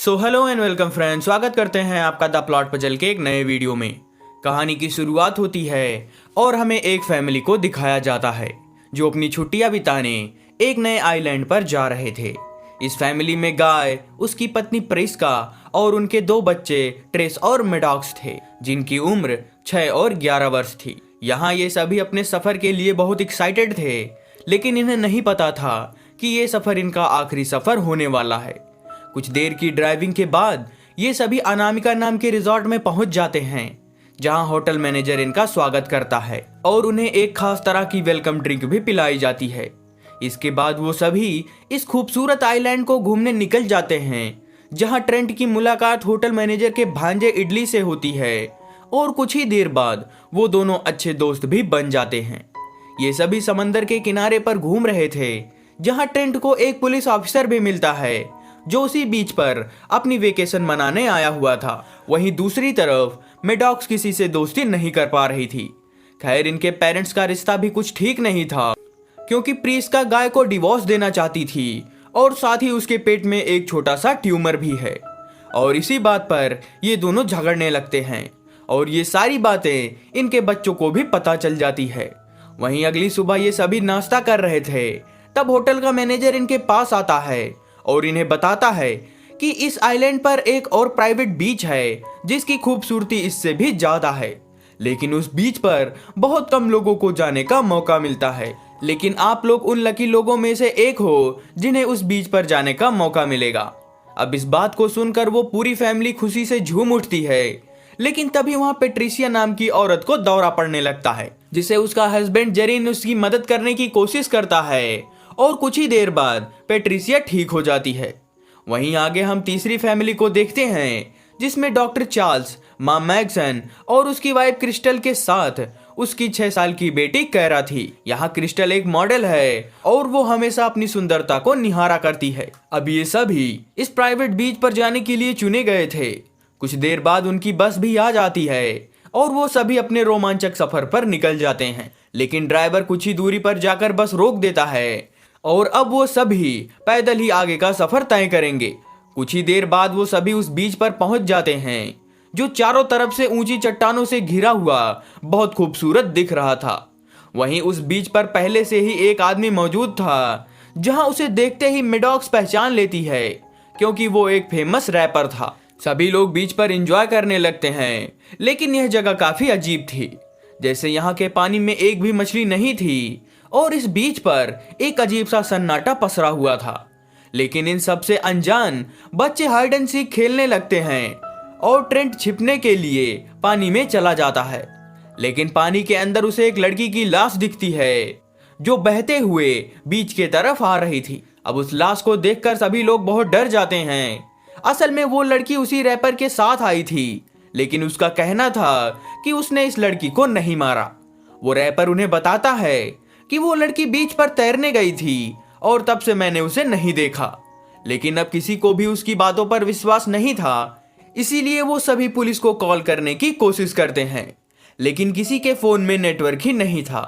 So hello and welcome friends, स्वागत करते हैं आपका द प्लॉट पजल के एक नए वीडियो में। कहानी की शुरुआत होती है और हमें एक फैमिली को दिखाया जाता है जो अपनी छुट्टियां बिताने एक नए आइलैंड पर जा रहे थे। इस फैमिली में गाय, उसकी पत्नी प्रिस्का और उनके दो बच्चे ट्रेस और मेडॉक्स थे, जिनकी उम्र 6 और 11 वर्ष थी। यहाँ ये सभी अपने सफर के लिए बहुत एक्साइटेड थे, लेकिन इन्हें नहीं पता था कि ये सफर इनका आखिरी सफर होने वाला है। कुछ देर की ड्राइविंग के बाद ये सभी अनामिका नाम के रिजॉर्ट में पहुंच जाते हैं, जहां होटल मैनेजर इनका स्वागत करता है और उन्हें एक खास तरह की वेलकम ड्रिंक भी पिलाई जाती है। इसके बाद वो सभी इस खूबसूरत आइलैंड को घूमने निकल जाते हैं, जहां ट्रेंट की मुलाकात होटल मैनेजर के भांजे इडली से होती है और कुछ ही देर बाद वो दोनों अच्छे दोस्त भी बन जाते हैं। ये सभी समंदर के किनारे पर घूम रहे थे, जहां ट्रेंट को एक पुलिस ऑफिसर भी मिलता है जो उसी बीच पर अपनी वेकेशन मनाने आया हुआ था। वहीं दूसरी तरफ मेडॉक्स किसी से दोस्ती नहीं कर पा रही थी। खैर, इनके पेरेंट्स का रिश्ता भी कुछ ठीक नहीं था, क्योंकि प्रिस्का गाय को डिवोर्स देना चाहती थी और साथ ही उसके पेट में एक छोटा सा ट्यूमर भी है। और इसी बात पर ये दोनों झगड़ने लगते हैं और ये सारी बातें इनके बच्चों को भी पता चल जाती है। वहीं अगली सुबह ये सभी नाश्ता कर रहे थे, तब होटल का मैनेजर इनके पास आता है और इन्हें बताता है कि इस आइलैंड पर एक और प्राइवेट बीच है जिसकी खूबसूरती इससे भी ज्यादा है, लेकिन उस बीच पर बहुत कम लोगों को जाने का मौका मिलता है। लेकिन आप लोग उन लकी लोगों में से एक हो जिन्हें उस बीच पर जाने का मौका मिलेगा। अब इस बात को सुनकर वो पूरी फैमिली खुशी से झूम उठती है, लेकिन तभी वहां पेट्रिसिया नाम की औरत को दौरा पड़ने लगता है, जिसे उसका हस्बैंड जेरिन उसकी मदद करने की कोशिश करता है और कुछ ही देर बाद पेट्रिसिया ठीक हो जाती है। वहीं आगे हम तीसरी फैमिली को देखते हैं, जिसमें डॉक्टर चार्ल्स, मां मैग्सन और उसकी वाइफ क्रिस्टल के साथ उसकी 6 साल की बेटी कैरा थी। यहाँ क्रिस्टल एक मॉडल है और वो हमेशा अपनी सुंदरता को निहारा करती है। अब ये सभी इस प्राइवेट बीच पर जाने के लिए चुने गए थे। कुछ देर बाद उनकी बस भी आ जाती है और वो सभी अपने रोमांचक सफर पर निकल जाते हैं, लेकिन ड्राइवर कुछ ही दूरी पर जाकर बस रोक देता है और अब वो सभी पैदल ही आगे का सफर तय करेंगे। कुछ ही देर बाद वो सभी उस बीच पर पहुंच जाते हैं, जो चारों तरफ से ऊंची चट्टानों से घिरा हुआ बहुत खूबसूरत दिख रहा था। वहीं उस बीच पर पहले से ही एक आदमी मौजूद था, जहां उसे देखते ही मेडॉक्स पहचान लेती है, क्योंकि वो एक फेमस रैपर था। सभी लोग बीच पर एंजॉय करने लगते हैं, लेकिन यह जगह काफी अजीब थी, जैसे यहाँ के पानी में एक भी मछली नहीं थी और इस बीच पर एक अजीब सा सन्नाटा पसरा हुआ था। लेकिन इन सबसे अनजान बच्चे हाइड एंड सीक खेलने लगते हैं और ट्रेंट छिपने के लिए पानी में चला जाता है, लेकिन पानी के अंदर उसे एक लड़की की लाश दिखती है जो बहते हुए बीच के तरफ आ रही थी। अब उस लाश को देखकर सभी लोग बहुत डर जाते हैं। असल में वो लड़की उसी रैपर के साथ आई थी, लेकिन उसका कहना था कि उसने इस लड़की को नहीं मारा। वो रैपर उन्हें बताता है कि वो लड़की बीच पर तैरने गई थी और तब से मैंने उसे नहीं देखा। लेकिन अब किसी को भी उसकी बातों पर विश्वास नहीं था, इसीलिए वो सभी पुलिस को कॉल करने की कोशिश करते हैं, लेकिन किसी के फोन में नेटवर्क ही नहीं था।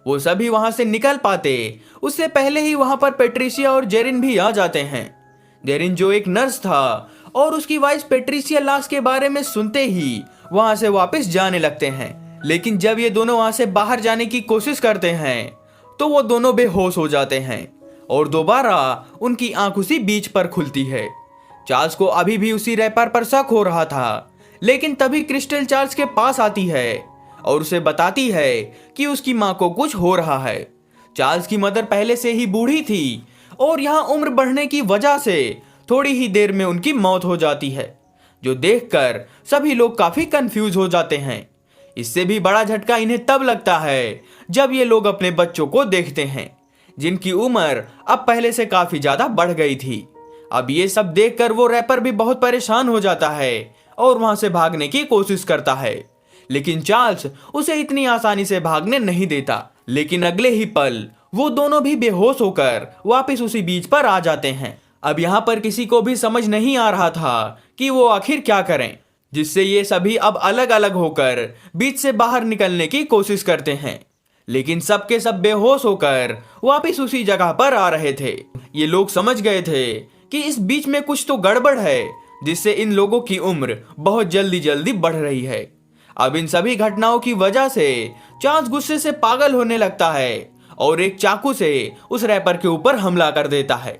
वो सभी वहां से निकल पाते उससे पहले ही वहां पर पेट्रिसिया और जेरिन भी आ जाते हैं। जेरिन, जो एक नर्स था, और उसकी वाइफ पेट्रिसिया लाश के बारे में सुनते ही वहां से वापस जाने लगते हैं। लेकिन जब ये दोनों वहां से बाहर जाने की कोशिश करते हैं तो वो दोनों बेहोश हो जाते हैं और दोबारा उनकी आंख उसी बीच पर खुलती है। चार्ल्स को अभी भी उसी रैपर पर शक हो रहा था, लेकिन तभी क्रिस्टल चार्ल्स के पास आती है और उसे बताती है कि उसकी मां को कुछ हो रहा है। चार्ल्स की मदर पहले से ही बूढ़ी थी और यहाँ उम्र बढ़ने की वजह से थोड़ी ही देर में उनकी मौत हो जाती है, जो देखकर सभी लोग काफी कंफ्यूज हो जाते हैं। इससे भी बड़ा झटका इन्हें तब लगता है जब ये लोग अपने बच्चों को देखते हैं, जिनकी उम्र अब पहले से काफी ज्यादा बढ़ गई थी। अब ये सब देखकर वो रैपर भी बहुत परेशान हो जाता है और वहां से भागने की कोशिश करता है, लेकिन चार्ल्स उसे इतनी आसानी से भागने नहीं देता। लेकिन अगले ही पल वो दोनों भी बेहोश होकर वापस उसी बीच पर आ जाते हैं। अब यहाँ पर किसी को भी समझ नहीं आ रहा था कि वो आखिर क्या करें, जिससे ये सभी अब अलग अलग होकर बीच से बाहर निकलने की कोशिश करते हैं, लेकिन सब के सब बेहोश होकर वापस उसी जगह पर आ रहे थे। ये लोग समझ गए थे कि इस बीच में कुछ तो गड़बड़ है, जिससे इन लोगों की उम्र बहुत जल्दी जल्दी बढ़ रही है। अब इन सभी घटनाओं की वजह से चार्ल्स गुस्से से पागल होने लगता है और एक चाकू से उस रैपर के ऊपर हमला कर देता है,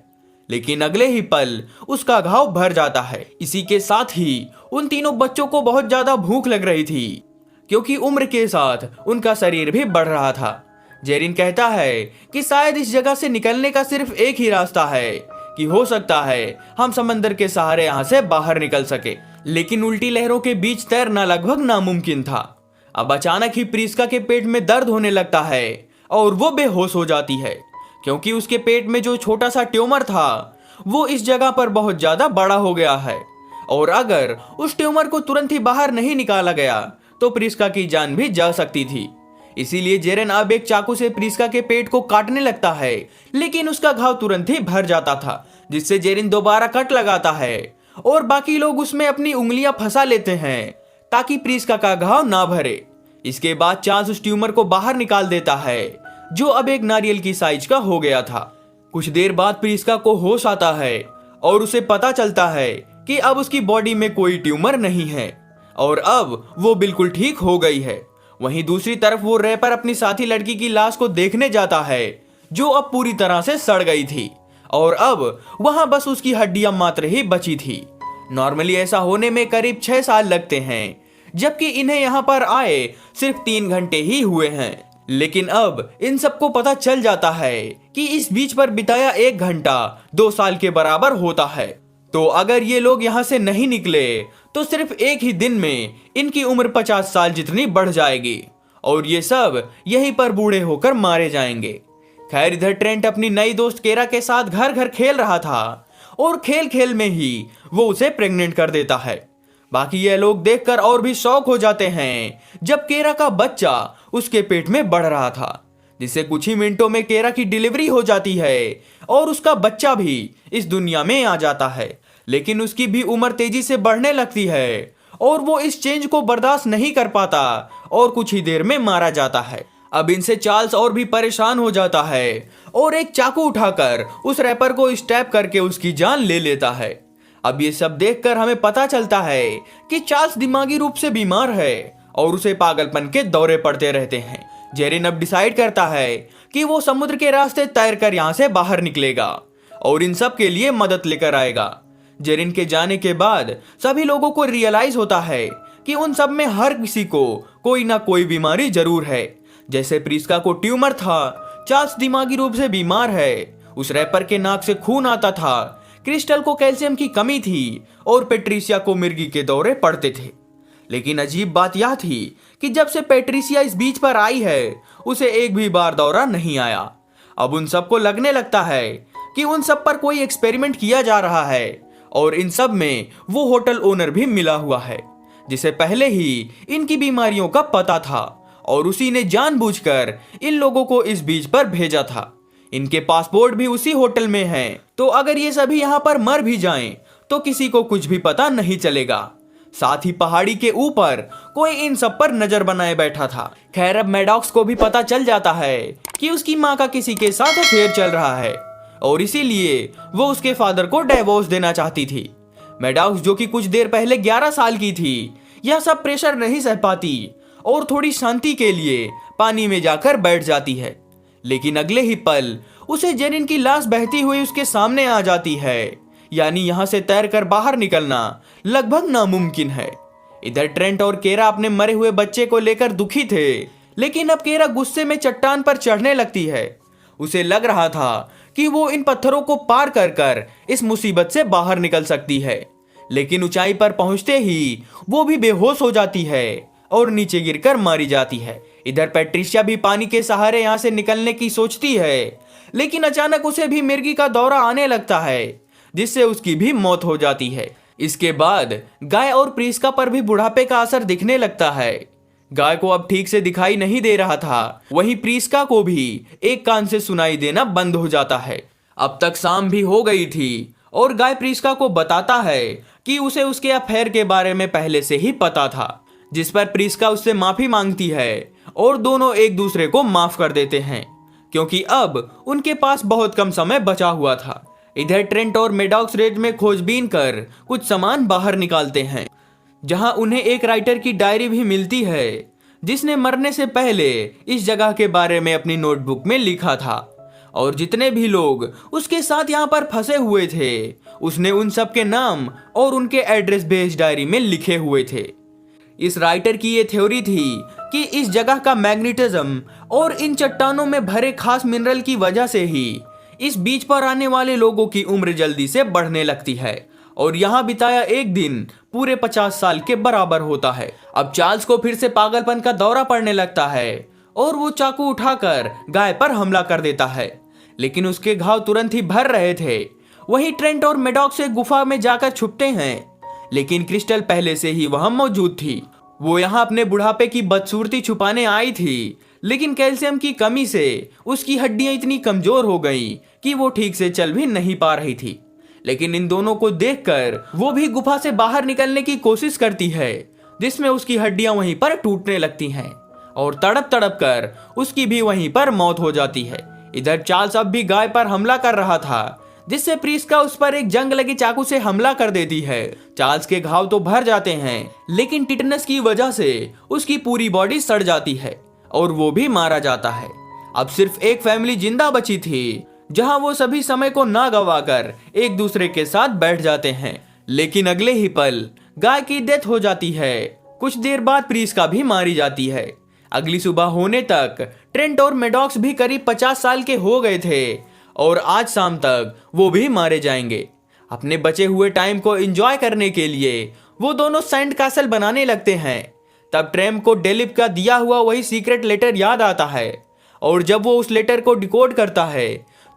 लेकिन अगले ही पल उसका घाव भर जाता है। इसी के साथ ही उन तीनों बच्चों को बहुत ज्यादा भूख लग रही थी, क्योंकि उम्र के साथ उनका शरीर भी बढ़ रहा था। जेरिन कहता है कि शायद इस जगह से निकलने का सिर्फ एक ही रास्ता है, कि हो सकता है हम समंदर के सहारे यहाँ से बाहर निकल सके, लेकिन उल्टी लहरों के बीच तैरना लगभग नामुमकिन था। अब अचानक ही प्रिस्का के पेट में दर्द होने लगता है और वो बेहोश हो जाती है, क्योंकि उसके पेट में जो छोटा सा ट्यूमर था वो इस जगह पर बहुत ज्यादा बड़ा हो गया है, और अगर उस ट्यूमर को तुरंत ही बाहर नहीं निकाला गया तो प्रिस्का की जान भी जा सकती थी। इसीलिए जेरेन अब एक चाकू से प्रिस्का के पेट को काटने लगता है, लेकिन उसका घाव तुरंत ही भर जाता था, जिससे जेरिन दोबारा कट लगाता है और बाकी लोग उसमें अपनी उंगलियां फंसा लेते हैं ताकि प्रिस्का का घाव ना भरे। इसके बाद चार्ल्स उस ट्यूमर को बाहर निकाल देता है, जो अब एक नारियल की साइज का हो गया था। कुछ देर बाद प्रिस्का को होश आता है और उसे पता चलता है कि अब उसकी बॉडी में कोई ट्यूमर नहीं है और अब वो बिल्कुल ठीक हो गई है। वहीं दूसरी तरफ वो रैपर अपनी साथी लड़की की लाश को देखने जाता है, जो अब पूरी तरह से सड़ गई थी और अब वहां बस उसकी हड्डियां मात्र ही बची थी। नॉर्मली ऐसा होने में करीब 6 साल लगते हैं, जबकि इन्हें यहाँ पर आए सिर्फ 3 घंटे ही हुए हैं। लेकिन अब इन सबको पता चल जाता है कि इस बीच पर बिताया 1 घंटा 2 साल के बराबर होता है। तो अगर ये लोग यहाँ से नहीं निकले तो सिर्फ एक ही दिन में इनकी उम्र 50 साल जितनी बढ़ जाएगी और ये सब यहीं पर बूढ़े होकर मारे जाएंगे। खैर, इधर ट्रेंट अपनी नई दोस्त केरा के साथ घर घर खेल रहा था और खेल खेल में ही वो उसे प्रेग्नेंट कर देता है। बाकी ये लोग देखकर और भी शौक हो जाते हैं जब केरा का बच्चा उसके पेट में बढ़ रहा था, जिससे कुछ ही मिनटों में केरा की डिलीवरी हो जाती है और उसका बच्चा भी इस दुनिया में आ जाता है। लेकिन उसकी भी उम्र तेजी से बढ़ने लगती है और वो इस चेंज को बर्दाश्त नहीं कर पाता और कुछ ही देर में मारा जाता है। अब इनसे चार्ल्स और भी परेशान हो जाता है और एक चाकू उठाकर उस रैपर को स्टैब करके उसकी जान ले लेता है। अब ये सब देखकर हमें पता चलता है कि चार्ल्स दिमागी रूप से बीमार है और उसे पागलपन के दौरे पड़ते रहते हैं। जेरिन अब डिसाइड करता है कि वो समुद्र के रास्ते तैरकर यहाँ से बाहर निकलेगा और इन सब के लिए मदद लेकर आएगा। जेरिन के जाने के बाद सभी लोगों को रियलाइज होता है कि उन सब में हर किसी को कोई ना कोई बीमारी जरूर है। जैसे प्रिस्का को ट्यूमर था, चार्ल्स दिमागी रूप से बीमार है, उस रैपर के नाक से खून आता था, क्रिस्टल को कैल्शियम की कमी थी और पेट्रिसिया को मिर्गी के दौरे पड़ते थे। लेकिन अजीब बात यह थी कि जब से पेट्रिसिया इस बीच पर आई है उसे एक भी बार दौरा नहीं आया। अब उन सबको लगने लगता है कि उन सब पर कोई एक्सपेरिमेंट किया जा रहा है और इन सब में वो होटल ओनर भी मिला हुआ है, जिसे पहले ही इनकी बीमारियों का पता था और उसी ने जानबूझकर इन लोगों को इस बीच पर भेजा था। इनके पासपोर्ट भी उसी होटल में हैं, तो अगर ये सभी यहाँ पर मर भी जाएं तो किसी को कुछ भी पता नहीं चलेगा। साथ ही पहाड़ी के ऊपर कोई इन सब पर नजर बनाए बैठा था। खैर, अब मैडॉक्स को भी पता चल जाता है कि उसकी माँ का किसी के साथ अफेयर चल रहा है और इसीलिए वो उसके फादर को डिवोर्स देना चाहती थी। मैडॉक्स, जो कि कुछ देर पहले 11 साल की थी, यह सब प्रेशर नहीं सह पाती और थोड़ी शांति के लिए पानी में जाकर बैठ जाती है। लेकिन अगले ही पल उसे जेरिन की लाश बहती हुई उसके सामने आ जाती है, यानी यहाँ से तैरकर बाहर निकलना लगभग नामुमकिन है। इधर ट्रेंट और केरा अपने मरे हुए बच्चे को लेकर दुखी थे, लेकिन अब केरा गुस्से में चट्टान पर चढ़ने लगती है। उसे लग रहा था कि वो इन पत्थरों को पार कर कर इस मुसीबत से बाहर निकल सकती है, लेकिन ऊंचाई पर पहुंचते ही वो भी बेहोश हो जाती है और नीचे गिरकर मारी जाती है। इधर पेट्रिशिया भी पानी के सहारे यहाँ से निकलने की सोचती है, लेकिन अचानक उसे भी मिर्गी का दौरा आने लगता है, जिससे उसकी भी मौत हो जाती है। इसके बाद गाय और प्रिस्का पर भी बुढ़ापे का असर दिखने लगता है। गाय को अब ठीक से दिखाई नहीं दे रहा था, वहीं प्रिस्का को भी एक कान से सुनाई देना बंद हो जाता है। अब तक शाम भी हो गई थी और गाय प्रिस्का को बताता है कि उसे उसके अफेयर के बारे में पहले से ही पता था, जिस पर प्रिस्का उससे माफी मांगती है और दोनों एक दूसरे को माफ कर देते हैं, क्योंकि अब उनके पास बहुत कम समय बचा हुआ था। इधर ट्रेंट और मेडॉक्स रेंज में खोजबीन कर कुछ सामान बाहर निकालते हैं, जहां उन्हें एक राइटर की डायरी भी मिलती है जिसने मरने से पहले इस जगह के बारे में अपनी नोटबुक में लिखा था, और जितने भी लोग उसके साथ यहाँ पर फंसे हुए थे उसने उन सब के नाम और उनके एड्रेस भी इस डायरी में लिखे हुए थे। इस राइटर की ये थ्योरी थी कि इस जगह का मैग्नेटिज्म और इन चट्टानों में भरे खास मिनरल की वजह से ही इस बीच पर आने वाले लोगों की उम्र जल्दी से बढ़ने लगती है और यहाँ बिताया एक दिन पूरे 50 साल के बराबर होता है। अब चार्ल्स को फिर से पागलपन का दौरा पड़ने लगता है और वो चाकू उठाकर गाय पर हमला कर देता है, लेकिन उसके घाव तुरंत ही भर रहे थे। वहीं ट्रेंट और मेडॉक्स एक गुफा में जाकर छुपते हैं, लेकिन क्रिस्टल पहले से ही वहां मौजूद थी। वो यहाँ अपने बुढ़ापे की बदसूरती छुपाने आई थी, लेकिन कैल्शियम की कमी से उसकी हड्डियां इतनी कमजोर हो गई कि वो ठीक से चल भी नहीं पा रही थी। लेकिन इन दोनों को देखकर वो भी गुफा से बाहर निकलने की कोशिश करती है, जिसमें उसकी हड्डियां वहीं पर टूटने लगती हैं और तड़प तड़प कर उसकी भी वहीं पर मौत हो जाती है। इधर चार्ल्स अब भी गाय पर हमला कर रहा था, जिससे प्रीस्का उस पर एक जंग लगी चाकू से हमला कर देती है। चार्ल्स के घाव तो भर जाते हैं, लेकिन टिटनस की वजह से उसकी पूरी बॉडी सड़ जाती है और वो भी मारा जाता है। अब सिर्फ एक फैमिली जिंदा बची थी, जहां वो सभी समय को ना गवाकर एक दूसरे के साथ बैठ जाते हैं। लेकिन अगले ही पल गाय की डेथ हो जाती है। कुछ देर बाद प्रीस्का भी मारी जाती है। अगली सुबह होने तक ट्रेंट और मेडॉक्स भी करीब 50 साल के हो गए थे और आज शाम तक वो भी मारे जाएंगे। अपने बचे हुए टाइम को एंजॉय करने के लिए वो दोनों सैंड कैसल बनाने लगते हैं। तब ट्रेम को डेलिप का दिया हुआ वही सीक्रेट लेटर याद आता है और जब वो उस लेटर को डिकोड करता है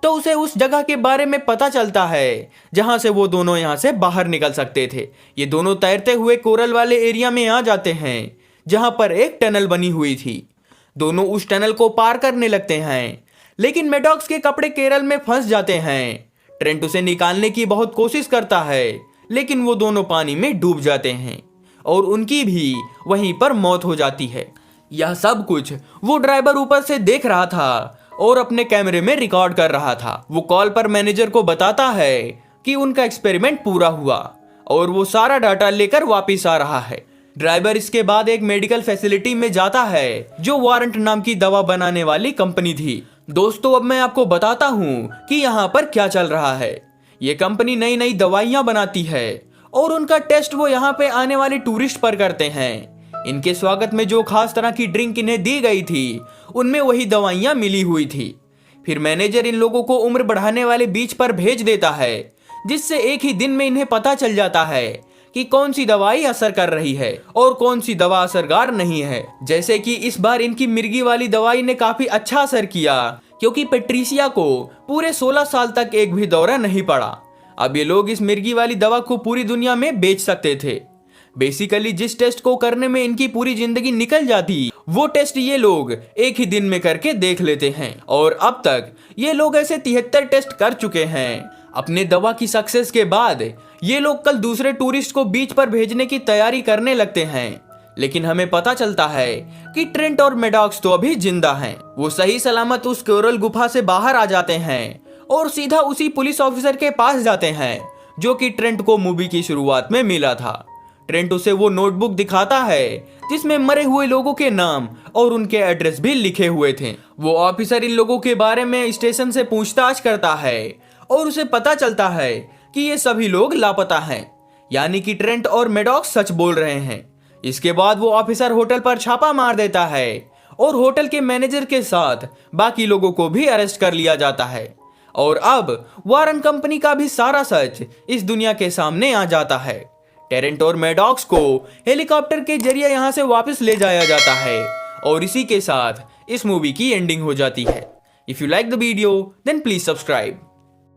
तो उसे उस जगह के बारे में पता चलता है जहां से वो दोनों यहां से बाहर निकल सकते थे। ये दोनों तैरते हुए कोरल वाले एरिया में आ जाते हैं जहां पर एक टनल बनी हुई थी। दोनों उस टनल को पार करने लगते हैं, लेकिन मेडॉक्स के कपड़े केरल में फंस जाते हैं। ट्रेंट उसे निकालने की बहुत कोशिश करता है, लेकिन वो दोनों पानी में डूब जाते हैं और उनकी भी वहीं पर मौत हो जाती है। यह सब कुछ वो ड्राइवर ऊपर से देख रहा था और अपने कैमरे में रिकॉर्ड कर रहा था। वो कॉल पर मैनेजर को बताता है कि उनका एक्सपेरिमेंट पूरा हुआ और वो सारा डाटा लेकर वापस आ रहा है। ड्राइवर इसके बाद एक मेडिकल फैसिलिटी में जाता है जो वारंट नाम की दवा बनाने वाली कंपनी थी। दोस्तों, अब मैं आपको बताता हूँ कि यहाँ पर क्या चल रहा है। ये कंपनी नई नई दवाइयाँ बनाती है और उनका टेस्ट वो यहाँ पे आने वाले टूरिस्ट पर करते हैं। इनके स्वागत में जो खास तरह की ड्रिंक इन्हें दी गई थी उनमें वही दवाइयाँ मिली हुई थी। फिर मैनेजर इन लोगों को उम्र बढ़ाने वाले बीच पर भेज देता है, जिससे एक ही दिन में इन्हें पता चल जाता है कि कौन सी दवाई असर कर रही है और कौन सी दवा असरगार नहीं है। जैसे कि इस बार इनकी मिर्गी वाली दवाई ने काफी अच्छा असर किया, क्योंकि पेट्रिसिया को पूरे 16 साल तक एक भी दौरा नहीं पड़ा। अब ये लोग इस मिर्गी वाली दवा को पूरी दुनिया में बेच सकते थे। बेसिकली जिस टेस्ट को करने में इनकी पूरी जिंदगी निकल जाती, वो टेस्ट ये लोग एक ही दिन में करके देख लेते हैं और अब तक ये लोग ऐसे 73 टेस्ट कर चुके हैं। अपने दवा की सक्सेस के बाद ये लोग कल दूसरे टूरिस्ट को बीच पर भेजने की तैयारी करने लगते हैं, लेकिन हमें पता चलता है कि ट्रेंट और मेडॉक्स तो अभी जिंदा हैं। वो सही सलामत उस कोरल गुफा से बाहर आ जाते हैं और सीधा उसी पुलिस ऑफिसर के पास जाते हैं जो कि ट्रेंट को मूवी की शुरुआत में मिला था। ट्रेंट उसे वो नोटबुक दिखाता है जिसमें मरे हुए लोगों के नाम और उनके एड्रेस भी लिखे हुए थे। वो ऑफिसर इन लोगों के बारे में स्टेशन से पूछताछ करता है और उसे पता चलता है कि ये सभी लोग लापता हैं, यानी कि ट्रेंट और मेडॉक्स सच बोल रहे हैं। इसके बाद वो ऑफिसर होटल पर छापा मार देता है और होटल के मैनेजर के साथ बाकी लोगों को भी अरेस्ट कर लिया जाता है और अब वारन कंपनी का भी सारा सच इस दुनिया के सामने आ जाता है। ट्रेंट और मेडॉक्स को हेलीकॉप्टर के जरिए यहाँ से वापस ले जाया जाता है और इसी के साथ इस मूवी की एंडिंग हो जाती है। If you like the video then please subscribe.